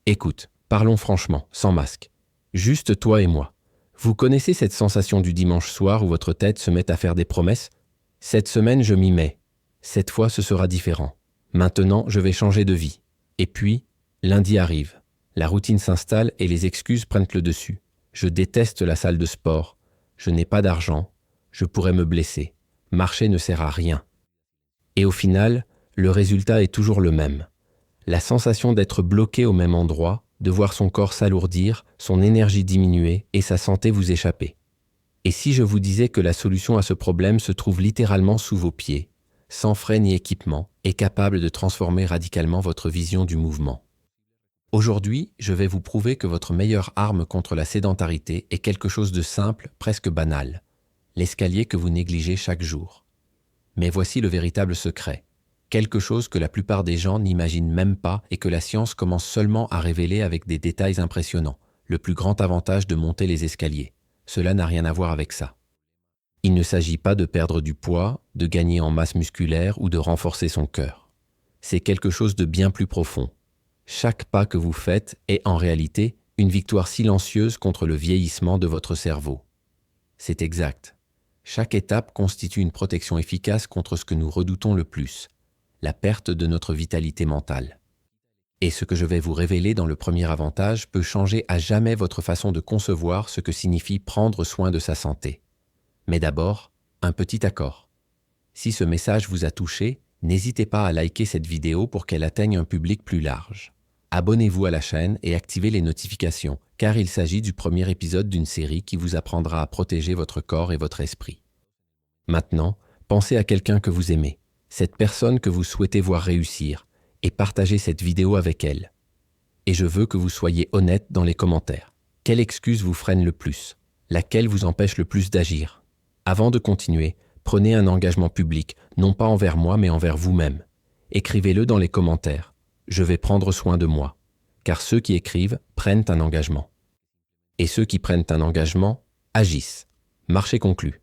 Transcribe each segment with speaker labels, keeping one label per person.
Speaker 1: Écoute, parlons franchement, sans masque. Juste toi et moi. Vous connaissez cette sensation du dimanche soir où votre tête se met à faire des promesses? Cette semaine, je m'y mets. Cette fois, ce sera différent. Maintenant, je vais changer de vie. Et puis, lundi arrive. La routine s'installe et les excuses prennent le dessus. Je déteste la salle de sport. Je n'ai pas d'argent. Je pourrais me blesser. Marcher ne sert à rien. Et au final, le résultat est toujours le même. La sensation d'être bloqué au même endroit, de voir son corps s'alourdir, son énergie diminuer et sa santé vous échapper. Et si je vous disais que la solution à ce problème se trouve littéralement sous vos pieds, sans frais ni équipement, et capable de transformer radicalement votre vision du mouvement? Aujourd'hui, je vais vous prouver que votre meilleure arme contre la sédentarité est quelque chose de simple, presque banal, l'escalier que vous négligez chaque jour. Mais voici le véritable secret. Quelque chose que la plupart des gens n'imaginent même pas et que la science commence seulement à révéler avec des détails impressionnants. Le plus grand avantage de monter les escaliers. Cela n'a rien à voir avec ça. Il ne s'agit pas de perdre du poids, de gagner en masse musculaire ou de renforcer son cœur. C'est quelque chose de bien plus profond. Chaque pas que vous faites est en réalité une victoire silencieuse contre le vieillissement de votre cerveau. C'est exact. Chaque étape constitue une protection efficace contre ce que nous redoutons le plus, la perte de notre vitalité mentale. Et ce que je vais vous révéler dans le premier avantage peut changer à jamais votre façon de concevoir ce que signifie prendre soin de sa santé. Mais d'abord, un petit accord. Si ce message vous a touché, n'hésitez pas à liker cette vidéo pour qu'elle atteigne un public plus large. Abonnez-vous à la chaîne et activez les notifications, car il s'agit du premier épisode d'une série qui vous apprendra à protéger votre corps et votre esprit. Maintenant, pensez à quelqu'un que vous aimez, cette personne que vous souhaitez voir réussir, et partagez cette vidéo avec elle. Et je veux que vous soyez honnête dans les commentaires. Quelle excuse vous freine le plus? Laquelle vous empêche le plus d'agir? Avant de continuer, prenez un engagement public, non pas envers moi, mais envers vous-même. Écrivez-le dans les commentaires. Je vais prendre soin de moi. Car ceux qui écrivent prennent un engagement. Et ceux qui prennent un engagement agissent. Marché conclu.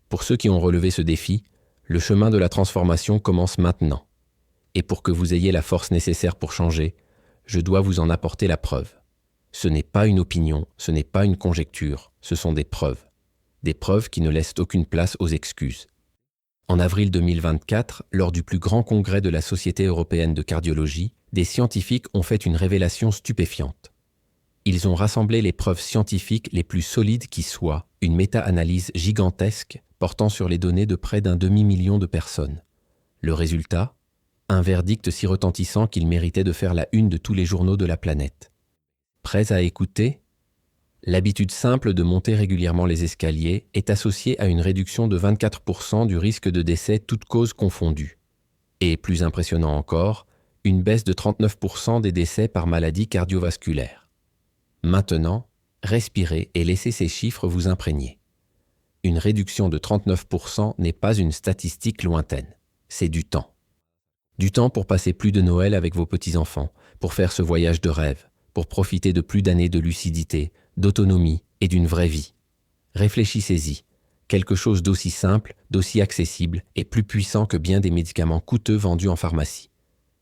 Speaker 1: Pour ceux qui ont relevé ce défi, le chemin de la transformation commence maintenant. Et pour que vous ayez la force nécessaire pour changer, je dois vous en apporter la preuve. Ce n'est pas une opinion, ce n'est pas une conjecture, ce sont des preuves. Des preuves qui ne laissent aucune place aux excuses. En avril 2024, lors du plus grand congrès de la Société européenne de cardiologie, des scientifiques ont fait une révélation stupéfiante. Ils ont rassemblé les preuves scientifiques les plus solides qui soient, une méta-analyse gigantesque portant sur les données de près d'1 demi-million de personnes. Le résultat? Un verdict si retentissant qu'il méritait de faire la une de tous les journaux de la planète. Prêts à écouter? L'habitude simple de monter régulièrement les escaliers est associée à une réduction de 24% du risque de décès toutes causes confondues. Et plus impressionnant encore, une baisse de 39% des décès par maladie cardiovasculaire. Maintenant, respirez et laissez ces chiffres vous imprégner. Une réduction de 39% n'est pas une statistique lointaine, c'est du temps. Du temps pour passer plus de Noël avec vos petits-enfants, pour faire ce voyage de rêve, pour profiter de plus d'années de lucidité, d'autonomie et d'une vraie vie. Réfléchissez-y. Quelque chose d'aussi simple, d'aussi accessible et plus puissant que bien des médicaments coûteux vendus en pharmacie.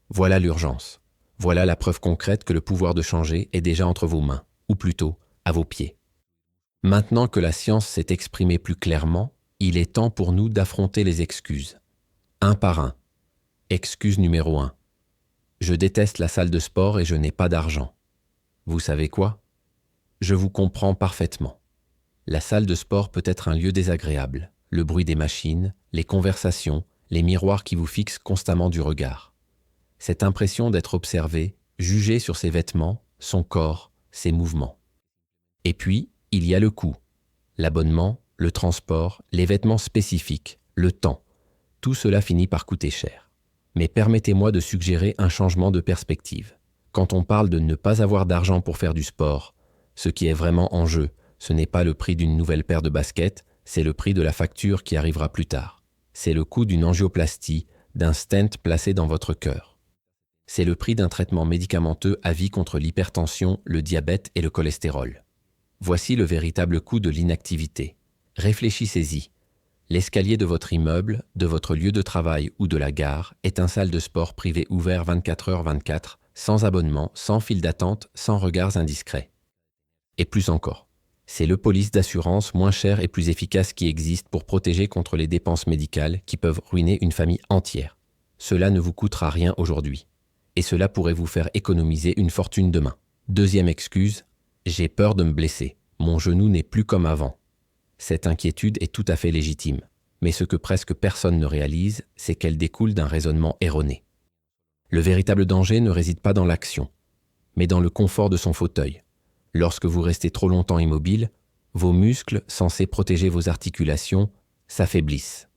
Speaker 1: Voilà l'urgence. Voilà la preuve concrète que le pouvoir de changer est déjà entre vos mains, ou plutôt, à vos pieds. Maintenant que la science s'est exprimée plus clairement, il est temps pour nous d'affronter les excuses. Un par un. Excuse numéro 1. Je déteste la salle de sport et je n'ai pas d'argent. Vous savez quoi? Je vous comprends parfaitement. La salle de sport peut être un lieu désagréable. Le bruit des machines, les conversations, les miroirs qui vous fixent constamment du regard. Cette impression d'être observé, jugé sur ses vêtements, son corps, ses mouvements. Et puis, il y a le coût. L'abonnement, le transport, les vêtements spécifiques, le temps. Tout cela finit par coûter cher. Mais permettez-moi de suggérer un changement de perspective. Quand on parle de ne pas avoir d'argent pour faire du sport, ce qui est vraiment en jeu, ce n'est pas le prix d'une nouvelle paire de baskets, c'est le prix de la facture qui arrivera plus tard. C'est le coût d'une angioplastie, d'un stent placé dans votre cœur. C'est le prix d'un traitement médicamenteux à vie contre l'hypertension, le diabète et le cholestérol. Voici le véritable coût de l'inactivité. Réfléchissez-y. L'escalier de votre immeuble, de votre lieu de travail ou de la gare est un salle de sport privé ouvert 24h/24, sans abonnement, sans file d'attente, sans regards indiscrets. Et plus encore, c'est le police d'assurance moins cher et plus efficace qui existe pour protéger contre les dépenses médicales qui peuvent ruiner une famille entière. Cela ne vous coûtera rien aujourd'hui. Et cela pourrait vous faire économiser une fortune demain. Deuxième excuse, j'ai peur de me blesser. Mon genou n'est plus comme avant. Cette inquiétude est tout à fait légitime. Mais ce que presque personne ne réalise, c'est qu'elle découle d'un raisonnement erroné. Le véritable danger ne réside pas dans l'action, mais dans le confort de son fauteuil. Lorsque vous restez trop longtemps immobile, vos muscles, censés protéger vos articulations, s'affaiblissent.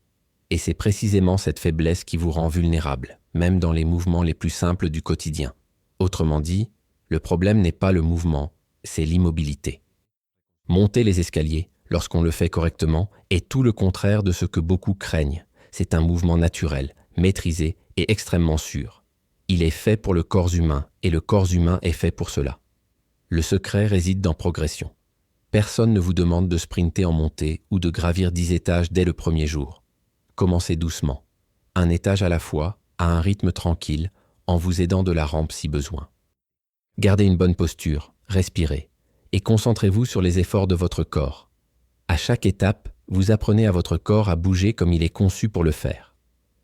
Speaker 1: Et c'est précisément cette faiblesse qui vous rend vulnérable, même dans les mouvements les plus simples du quotidien. Autrement dit, le problème n'est pas le mouvement, c'est l'immobilité. Monter les escaliers, lorsqu'on le fait correctement, est tout le contraire de ce que beaucoup craignent. C'est un mouvement naturel, maîtrisé et extrêmement sûr. Il est fait pour le corps humain, et le corps humain est fait pour cela. Le secret réside dans progression. Personne ne vous demande de sprinter en montée ou de gravir 10 étages dès le premier jour. Commencez doucement, un étage à la fois, à un rythme tranquille, en vous aidant de la rampe si besoin. Gardez une bonne posture, respirez, et concentrez-vous sur les efforts de votre corps. À chaque étape, vous apprenez à votre corps à bouger comme il est conçu pour le faire.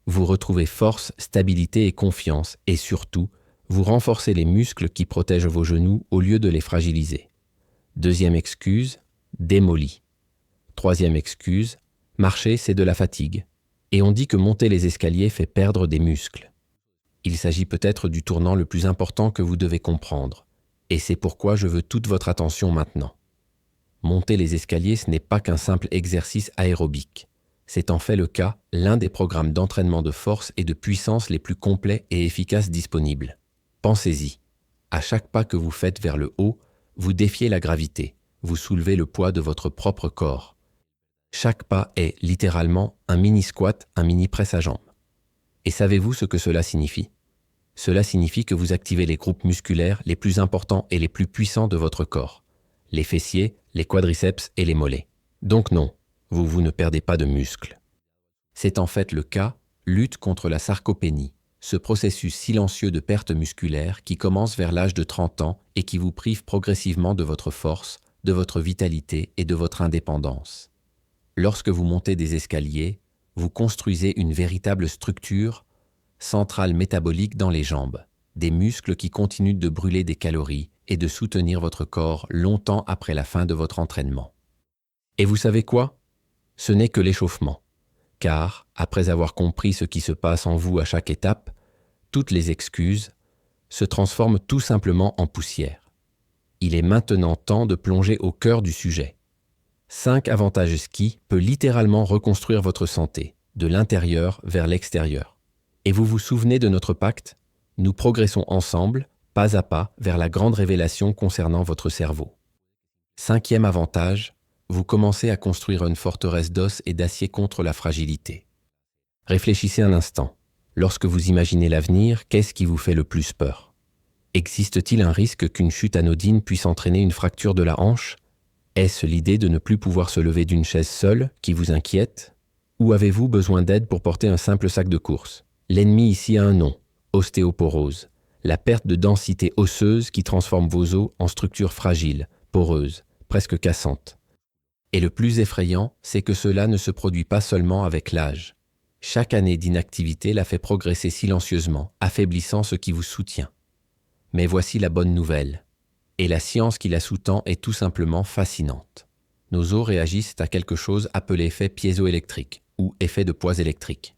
Speaker 1: Vous retrouvez force, stabilité et confiance, et surtout, vous renforcez les muscles qui protègent vos genoux au lieu de les fragiliser. Deuxième excuse, démolie. Troisième excuse, marcher c'est de la fatigue. Et on dit que monter les escaliers fait perdre des muscles. Il s'agit peut-être du tournant le plus important que vous devez comprendre. Et c'est pourquoi je veux toute votre attention maintenant. Monter les escaliers, ce n'est pas qu'un simple exercice aérobique. C'est en fait le cas, l'un des programmes d'entraînement de force et de puissance les plus complets et efficaces disponibles. Pensez-y. À chaque pas que vous faites vers le haut, vous défiez la gravité, vous soulevez le poids de votre propre corps. Chaque pas est, littéralement, un mini-squat, un mini-presse à jambes. Et savez-vous ce que cela signifie ? Cela signifie que vous activez les groupes musculaires les plus importants et les plus puissants de votre corps. Les fessiers, les quadriceps et les mollets. Donc non, vous ne perdez pas de muscles. C'est en fait le cas, lutte contre la sarcopénie, ce processus silencieux de perte musculaire qui commence vers l'âge de 30 ans et qui vous prive progressivement de votre force, de votre vitalité et de votre indépendance. Lorsque vous montez des escaliers, vous construisez une véritable structure, centrale métabolique dans les jambes, des muscles qui continuent de brûler des calories et de soutenir votre corps longtemps après la fin de votre entraînement. Et vous savez quoi ? Ce n'est que l'échauffement. Car, après avoir compris ce qui se passe en vous à chaque étape, toutes les excuses se transforment tout simplement en poussière. Il est maintenant temps de plonger au cœur du sujet. 5 avantages ski peut littéralement reconstruire votre santé, de l'intérieur vers l'extérieur. Et vous vous souvenez de notre pacte ? Nous progressons ensemble, pas à pas, vers la grande révélation concernant votre cerveau. 5e avantage, vous commencez à construire une forteresse d'os et d'acier contre la fragilité. Réfléchissez un instant. Lorsque vous imaginez l'avenir, qu'est-ce qui vous fait le plus peur ? Existe-t-il un risque qu'une chute anodine puisse entraîner une fracture de la hanche ? Est-ce l'idée de ne plus pouvoir se lever d'une chaise seule qui vous inquiète ? Ou avez-vous besoin d'aide pour porter un simple sac de course ? L'ennemi ici a un nom, ostéoporose, la perte de densité osseuse qui transforme vos os en structures fragiles, poreuses, presque cassantes. Et le plus effrayant, c'est que cela ne se produit pas seulement avec l'âge. Chaque année d'inactivité la fait progresser silencieusement, affaiblissant ce qui vous soutient. Mais voici la bonne nouvelle. Et la science qui la sous-tend est tout simplement fascinante. Nos os réagissent à quelque chose appelé effet piézoélectrique ou effet de poids électrique.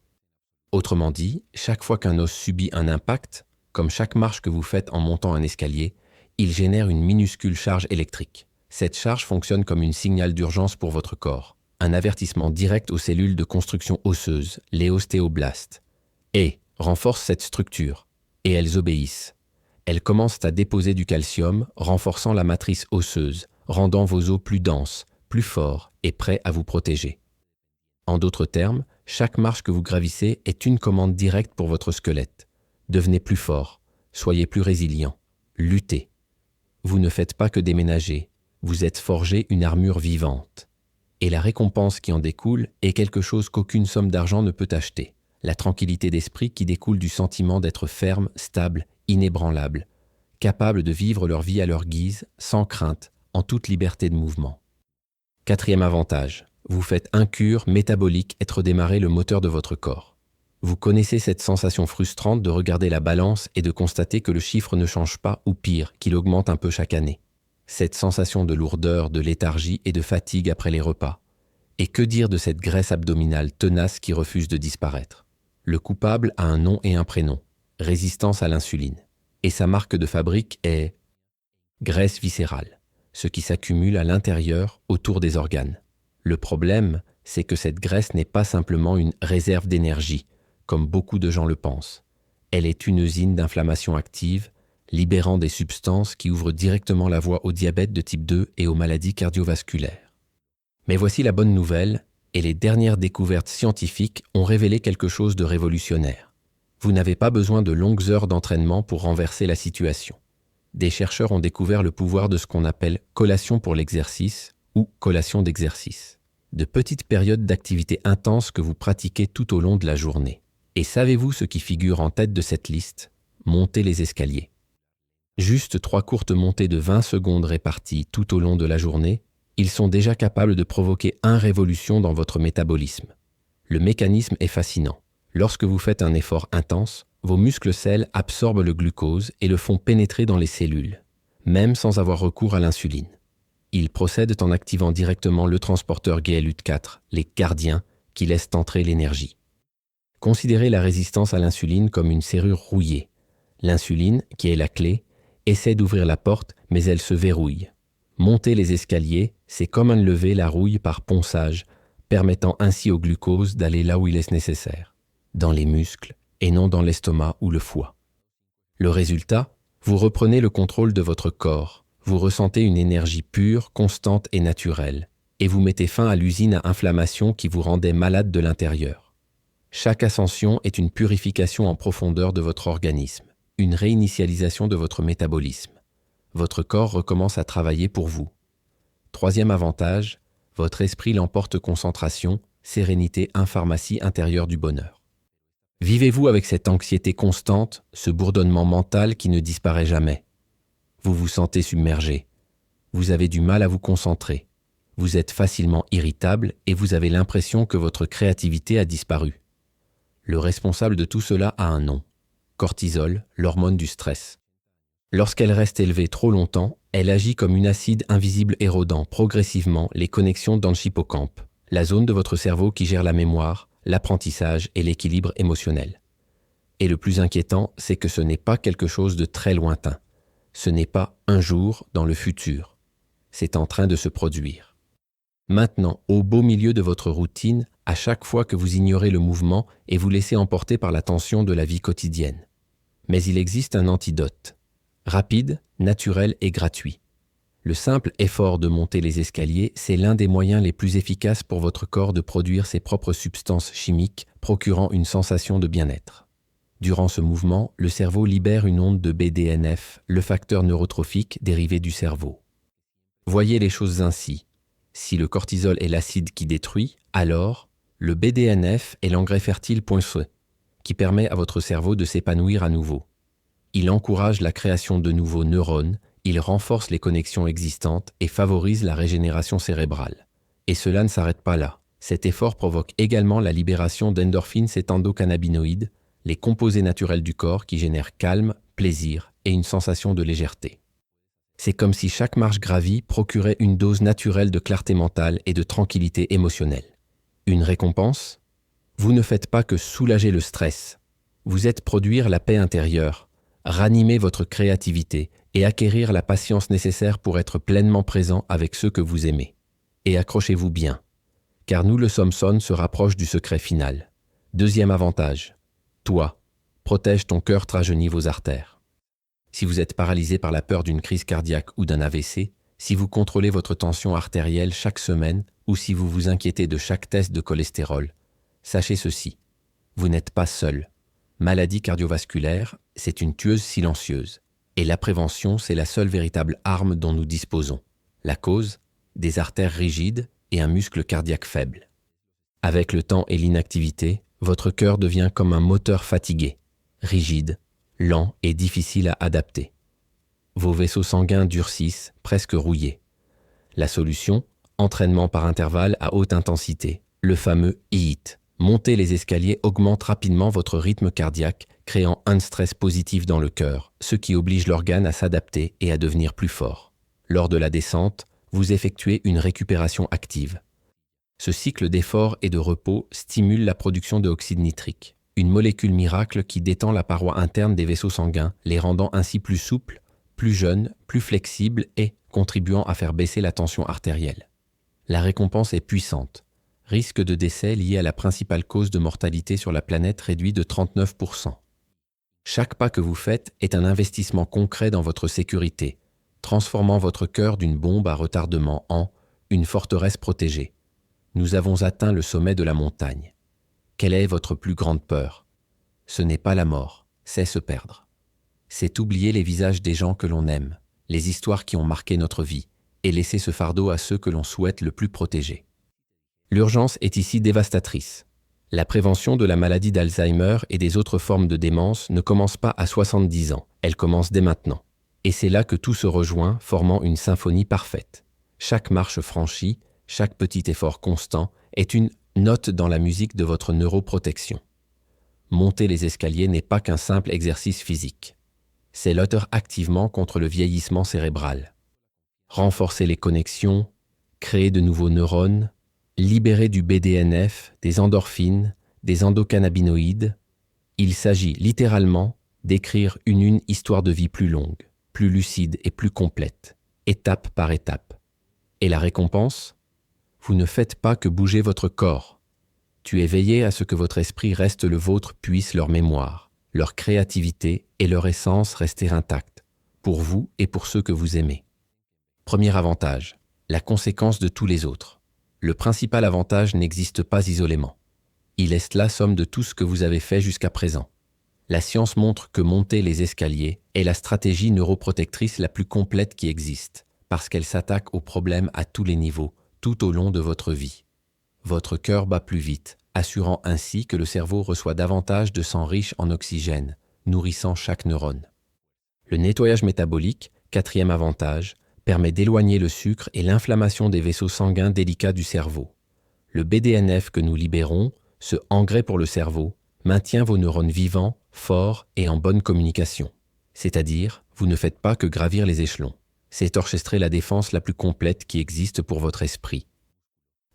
Speaker 1: Autrement dit, chaque fois qu'un os subit un impact, comme chaque marche que vous faites en montant un escalier, il génère une minuscule charge électrique. Cette charge fonctionne comme un signal d'urgence pour votre corps, un avertissement direct aux cellules de construction osseuse, les ostéoblastes, et renforce cette structure, et elles obéissent. Elles commencent à déposer du calcium, renforçant la matrice osseuse, rendant vos os plus denses, plus forts et prêts à vous protéger. En d'autres termes, chaque marche que vous gravissez est une commande directe pour votre squelette. Devenez plus fort, soyez plus résilient, luttez. Vous ne faites pas que déménager, vous êtes forgé une armure vivante. Et la récompense qui en découle est quelque chose qu'aucune somme d'argent ne peut acheter, la tranquillité d'esprit qui découle du sentiment d'être ferme, stable, inébranlables, capables de vivre leur vie à leur guise, sans crainte, en toute liberté de mouvement. Quatrième avantage, vous faites incure métabolique être démarrer le moteur de votre corps. Vous connaissez cette sensation frustrante de regarder la balance et de constater que le chiffre ne change pas ou pire, qu'il augmente un peu chaque année. Cette sensation de lourdeur, de léthargie et de fatigue après les repas. Et que dire de cette graisse abdominale tenace qui refuse de disparaître? Le coupable a un nom et un prénom, résistance à l'insuline. Et sa marque de fabrique est graisse viscérale, ce qui s'accumule à l'intérieur autour des organes. Le problème, c'est que cette graisse n'est pas simplement une réserve d'énergie, comme beaucoup de gens le pensent. Elle est une usine d'inflammation active, libérant des substances qui ouvrent directement la voie au diabète de type 2 et aux maladies cardiovasculaires. Mais voici la bonne nouvelle, et les dernières découvertes scientifiques ont révélé quelque chose de révolutionnaire. Vous n'avez pas besoin de longues heures d'entraînement pour renverser la situation. Des chercheurs ont découvert le pouvoir de ce qu'on appelle collation pour l'exercice ou collation d'exercice. De petites périodes d'activité intense que vous pratiquez tout au long de la journée. Et savez-vous ce qui figure en tête de cette liste? Monter les escaliers. Juste 3 courtes montées de 20 secondes réparties tout au long de la journée, ils sont déjà capables de provoquer une révolution dans votre métabolisme. Le mécanisme est fascinant. Lorsque vous faites un effort intense, vos muscles selles absorbent le glucose et le font pénétrer dans les cellules, même sans avoir recours à l'insuline. Ils procèdent en activant directement le transporteur GLUT4, les gardiens, qui laissent entrer l'énergie. Considérez la résistance à l'insuline comme une serrure rouillée. L'insuline, qui est la clé, essaie d'ouvrir la porte, mais elle se verrouille. Monter les escaliers, c'est comme enlever la rouille par ponçage, permettant ainsi au glucose d'aller là où il est nécessaire, dans les muscles et non dans l'estomac ou le foie. Le résultat, vous reprenez le contrôle de votre corps, vous ressentez une énergie pure, constante et naturelle, et vous mettez fin à l'usine à inflammation qui vous rendait malade de l'intérieur. Chaque ascension est une purification en profondeur de votre organisme, une réinitialisation de votre métabolisme. Votre corps recommence à travailler pour vous. Troisième avantage, votre esprit l'emporte concentration, sérénité, pharmacie intérieure du bonheur. Vivez-vous avec cette anxiété constante, ce bourdonnement mental qui ne disparaît jamais. Vous vous sentez submergé. Vous avez du mal à vous concentrer. Vous êtes facilement irritable et vous avez l'impression que votre créativité a disparu. Le responsable de tout cela a un nom. Cortisol, l'hormone du stress. Lorsqu'elle reste élevée trop longtemps, elle agit comme une acide invisible érodant progressivement les connexions dans l'hippocampe, la zone de votre cerveau qui gère la mémoire, l'apprentissage et l'équilibre émotionnel. Et le plus inquiétant, c'est que ce n'est pas quelque chose de très lointain. Ce n'est pas un jour dans le futur. C'est en train de se produire. Maintenant, au beau milieu de votre routine, à chaque fois que vous ignorez le mouvement et vous laissez emporter par la tension de la vie quotidienne. Mais il existe un antidote. Rapide, naturel et gratuit. Le simple effort de monter les escaliers, c'est l'un des moyens les plus efficaces pour votre corps de produire ses propres substances chimiques, procurant une sensation de bien-être. Durant ce mouvement, le cerveau libère une onde de BDNF, le facteur neurotrophique dérivé du cerveau. Voyez les choses ainsi. Si le cortisol est l'acide qui détruit, alors le BDNF est l'engrais fertile poinçeux, qui permet à votre cerveau de s'épanouir à nouveau. Il encourage la création de nouveaux neurones, il renforce les connexions existantes et favorise la régénération cérébrale. Et cela ne s'arrête pas là. Cet effort provoque également la libération d'endorphines et endocannabinoïdes, les composés naturels du corps qui génèrent calme, plaisir et une sensation de légèreté. C'est comme si chaque marche gravie procurait une dose naturelle de clarté mentale et de tranquillité émotionnelle. Une récompense? Vous ne faites pas que soulager le stress. Vous êtes produire la paix intérieure, ranimer votre créativité et acquérir la patience nécessaire pour être pleinement présent avec ceux que vous aimez. Et accrochez-vous bien, car nous le Somson se rapproche du secret final. Deuxième avantage, toi, protège ton cœur, rajeunit vos artères. Si vous êtes paralysé par la peur d'une crise cardiaque ou d'un AVC, si vous contrôlez votre tension artérielle chaque semaine ou si vous vous inquiétez de chaque test de cholestérol, sachez ceci, vous n'êtes pas seul. Maladie cardiovasculaire, c'est une tueuse silencieuse. Et la prévention, c'est la seule véritable arme dont nous disposons. La cause, des artères rigides et un muscle cardiaque faible. Avec le temps et l'inactivité, votre cœur devient comme un moteur fatigué, rigide, lent et difficile à adapter. Vos vaisseaux sanguins durcissent, presque rouillés. La solution, entraînement par intervalle à haute intensité, le fameux HIIT. Monter les escaliers augmente rapidement votre rythme cardiaque, créant un stress positif dans le cœur, ce qui oblige l'organe à s'adapter et à devenir plus fort. Lors de la descente, vous effectuez une récupération active. Ce cycle d'effort et de repos stimule la production de oxyde nitrique, une molécule miracle qui détend la paroi interne des vaisseaux sanguins, les rendant ainsi plus souples, plus jeunes, plus flexibles et contribuant à faire baisser la tension artérielle. La récompense est puissante. Risque de décès lié à la principale cause de mortalité sur la planète réduit de 39%. Chaque pas que vous faites est un investissement concret dans votre sécurité, transformant votre cœur d'une bombe à retardement en une forteresse protégée. Nous avons atteint le sommet de la montagne. Quelle est votre plus grande peur? Ce n'est pas la mort, c'est se perdre. C'est oublier les visages des gens que l'on aime, les histoires qui ont marqué notre vie, et laisser ce fardeau à ceux que l'on souhaite le plus protéger. L'urgence est ici dévastatrice. La prévention de la maladie d'Alzheimer et des autres formes de démence ne commence pas à 70 ans, elle commence dès maintenant. Et c'est là que tout se rejoint, formant une symphonie parfaite. Chaque marche franchie, chaque petit effort constant est une note dans la musique de votre neuroprotection. Monter les escaliers n'est pas qu'un simple exercice physique. C'est lutter activement contre le vieillissement cérébral. Renforcer les connexions, créer de nouveaux neurones, libérer du BDNF, des endorphines, des endocannabinoïdes. Il s'agit littéralement d'écrire une histoire de vie plus longue, plus lucide et plus complète, étape par étape. Et la récompense? Vous ne faites pas que bouger votre corps. Tu es veillé à ce que votre esprit reste le vôtre, puisse leur mémoire, leur créativité et leur essence rester intactes, pour vous et pour ceux que vous aimez. Premier avantage, la conséquence de tous les autres. Le principal avantage n'existe pas isolément. Il est la somme de tout ce que vous avez fait jusqu'à présent. La science montre que monter les escaliers est la stratégie neuroprotectrice la plus complète qui existe, parce qu'elle s'attaque aux problèmes à tous les niveaux, tout au long de votre vie. Votre cœur bat plus vite, assurant ainsi que le cerveau reçoit davantage de sang riche en oxygène, nourrissant chaque neurone. Le nettoyage métabolique, quatrième avantage, permet d'éloigner le sucre et l'inflammation des vaisseaux sanguins délicats du cerveau. Le BDNF que nous libérons, ce engrais pour le cerveau, maintient vos neurones vivants, forts et en bonne communication. C'est-à-dire, vous ne faites pas que gravir les échelons. C'est orchestrer la défense la plus complète qui existe pour votre esprit.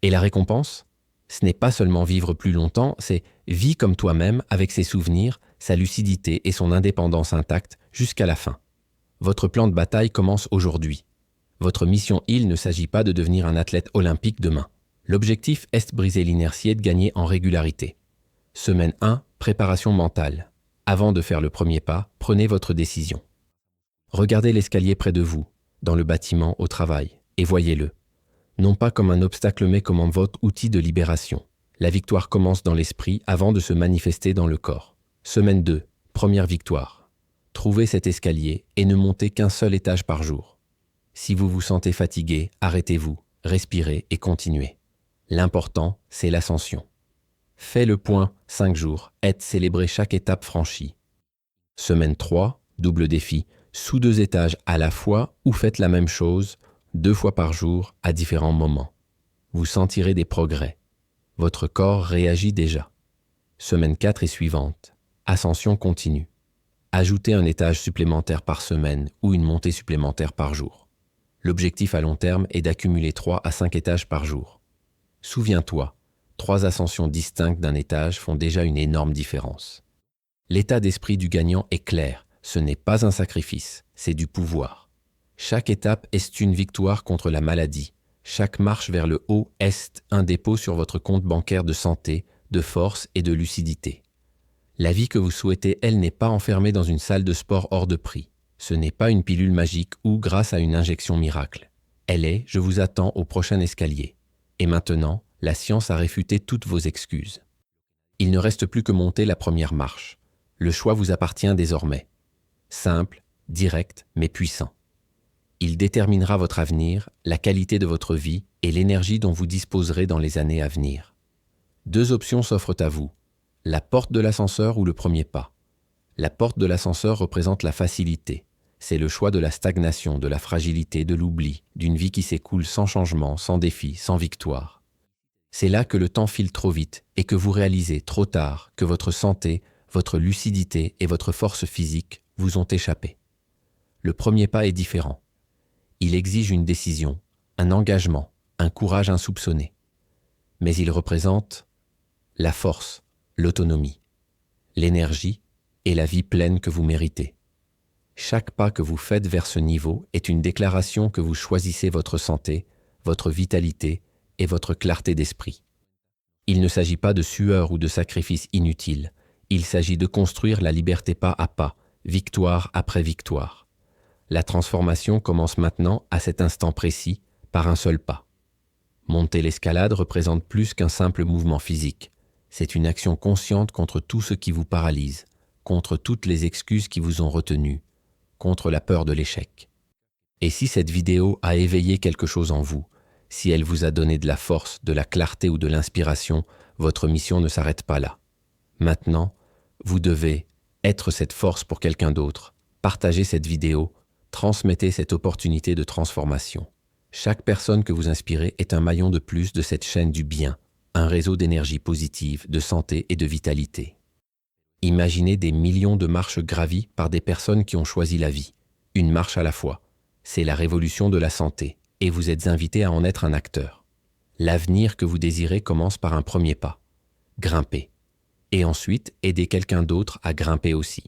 Speaker 1: Et la récompense? Ce n'est pas seulement vivre plus longtemps, c'est vie comme toi-même avec ses souvenirs, sa lucidité et son indépendance intacte jusqu'à la fin. Votre plan de bataille commence aujourd'hui. Votre mission il ne s'agit pas de devenir un athlète olympique demain. L'objectif est de briser l'inertie et de gagner en régularité. Semaine 1, préparation mentale. Avant de faire le premier pas, prenez votre décision. Regardez l'escalier près de vous, dans le bâtiment, au travail, et voyez-le. Non pas comme un obstacle mais comme votre outil de libération. La victoire commence dans l'esprit avant de se manifester dans le corps. Semaine 2, première victoire. Trouvez cet escalier et ne montez qu'un seul étage par jour. Si vous vous sentez fatigué, arrêtez-vous, respirez et continuez. L'important, c'est l'ascension. Faites le point 5 jours, célébrez chaque étape franchie. Semaine 3, double défi, sous 2 étages à la fois ou faites la même chose 2 fois par jour à différents moments. Vous sentirez des progrès. Votre corps réagit déjà. Semaine 4 et suivante, ascension continue. Ajoutez un étage supplémentaire par semaine ou une montée supplémentaire par jour. L'objectif à long terme est d'accumuler 3 à 5 étages par jour. Souviens-toi, 3 ascensions distinctes d'un étage font déjà une énorme différence. L'état d'esprit du gagnant est clair, ce n'est pas un sacrifice, c'est du pouvoir. Chaque étape est une victoire contre la maladie. Chaque marche vers le haut est un dépôt sur votre compte bancaire de santé, de force et de lucidité. La vie que vous souhaitez, elle n'est pas enfermée dans une salle de sport hors de prix. Ce n'est pas une pilule magique ou grâce à une injection miracle. Elle est « je vous attends au prochain escalier ». Et maintenant, la science a réfuté toutes vos excuses. Il ne reste plus que monter la première marche. Le choix vous appartient désormais. Simple, direct, mais puissant. Il déterminera votre avenir, la qualité de votre vie et l'énergie dont vous disposerez dans les années à venir. 2 options s'offrent à vous, la porte de l'ascenseur ou le premier pas. La porte de l'ascenseur représente la facilité. C'est le choix de la stagnation, de la fragilité, de l'oubli, d'une vie qui s'écoule sans changement, sans défi, sans victoire. C'est là que le temps file trop vite et que vous réalisez trop tard que votre santé, votre lucidité et votre force physique vous ont échappé. Le premier pas est différent. Il exige une décision, un engagement, un courage insoupçonné. Mais il représente la force, l'autonomie, l'énergie et la vie pleine que vous méritez. Chaque pas que vous faites vers ce niveau est une déclaration que vous choisissez votre santé, votre vitalité et votre clarté d'esprit. Il ne s'agit pas de sueur ou de sacrifice inutile, il s'agit de construire la liberté pas à pas, victoire après victoire. La transformation commence maintenant, à cet instant précis, par un seul pas. Monter l'escalade représente plus qu'un simple mouvement physique. C'est une action consciente contre tout ce qui vous paralyse, contre toutes les excuses qui vous ont retenu, contre la peur de l'échec. Et si cette vidéo a éveillé quelque chose en vous, si elle vous a donné de la force, de la clarté ou de l'inspiration, votre mission ne s'arrête pas là. Maintenant, vous devez être cette force pour quelqu'un d'autre, partager cette vidéo, transmettez cette opportunité de transformation. Chaque personne que vous inspirez est un maillon de plus de cette chaîne du bien, un réseau d'énergie positive, de santé et de vitalité. Imaginez des millions de marches gravies par des personnes qui ont choisi la vie, une marche à la fois. C'est la révolution de la santé, et vous êtes invité à en être un acteur. L'avenir que vous désirez commence par un premier pas. Grimper. Et ensuite, aider quelqu'un d'autre à grimper aussi.